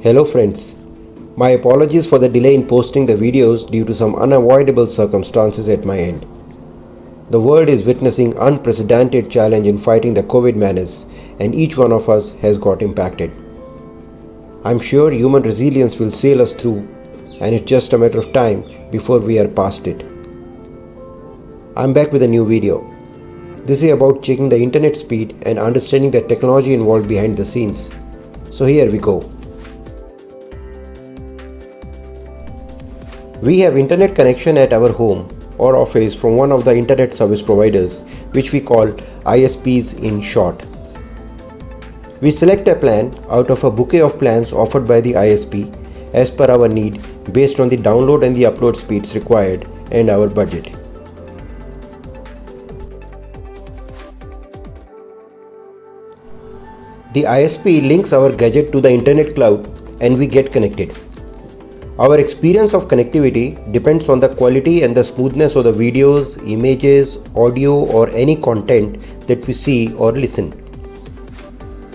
Hello friends, my apologies for the delay in posting the videos due to some unavoidable circumstances at my end. The world is witnessing unprecedented challenge in fighting the COVID menace and each one of us has got impacted. I'm sure human resilience will sail us through and it's just a matter of time before we are past it. I'm back with a new video. This is about checking the internet speed and understanding the technology involved behind the scenes. So here we go. We have internet connection at our home or office from one of the internet service providers, which we call ISPs in short. We select a plan out of a bouquet of plans offered by the ISP as per our need based on the download and the upload speeds required and our budget. The ISP links our gadget to the internet cloud and we get connected. Our experience of connectivity depends on the quality and the smoothness of the videos, images, audio or any content that we see or listen.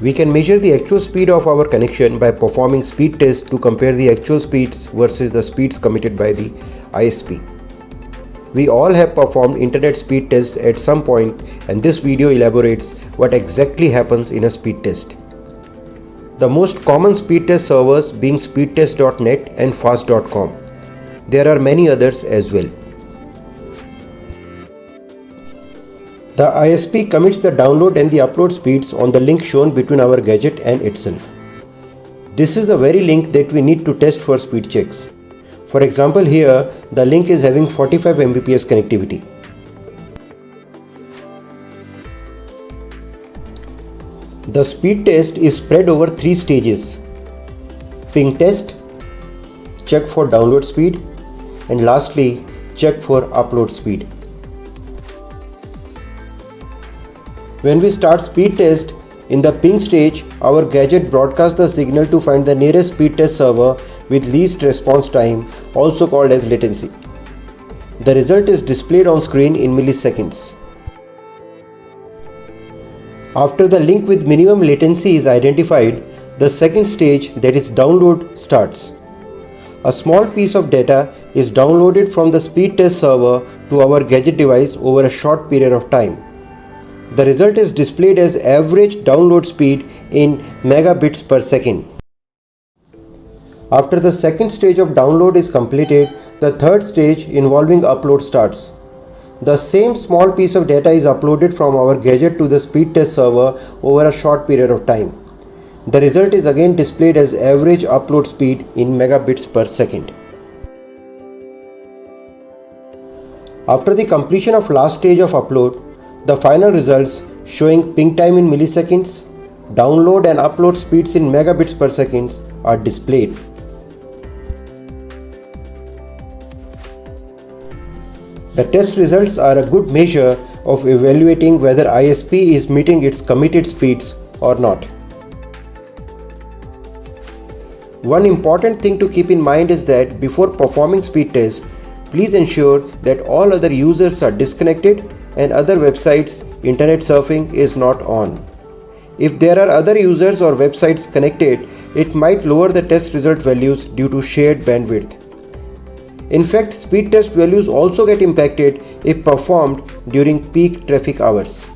We can measure the actual speed of our connection by performing speed tests to compare the actual speeds versus the speeds committed by the ISP. We all have performed internet speed tests at some point and this video elaborates what exactly happens in a speed test. The most common speed test servers being speedtest.net and fast.com. There are many others as well. The ISP commits the download and the upload speeds on the link shown between our gadget and itself. This is the very link that we need to test for speed checks. For example, here the link is having 45 Mbps connectivity. The speed test is spread over 3 stages: ping test, check for download speed, and lastly check for upload speed. When we start speed test, in the ping stage, our gadget broadcasts the signal to find the nearest speed test server with least response time, also called as latency. The result is displayed on screen in milliseconds. After the link with minimum latency is identified, the second stage, that is download, starts. A small piece of data is downloaded from the speed test server to our gadget device over a short period of time. The result is displayed as average download speed in megabits per second. After the second stage of download is completed, the third stage involving upload starts. The same small piece of data is uploaded from our gadget to the speed test server over a short period of time. The result is again displayed as average upload speed in megabits per second. After the completion of last stage of upload, the final results showing ping time in milliseconds, download and upload speeds in megabits per second are displayed. The test results are a good measure of evaluating whether ISP is meeting its committed speeds or not. One important thing to keep in mind is that before performing speed test, please ensure that all other users are disconnected and other websites internet surfing is not on. If there are other users or websites connected, it might lower the test result values due to shared bandwidth. In fact, speed test values also get impacted if performed during peak traffic hours.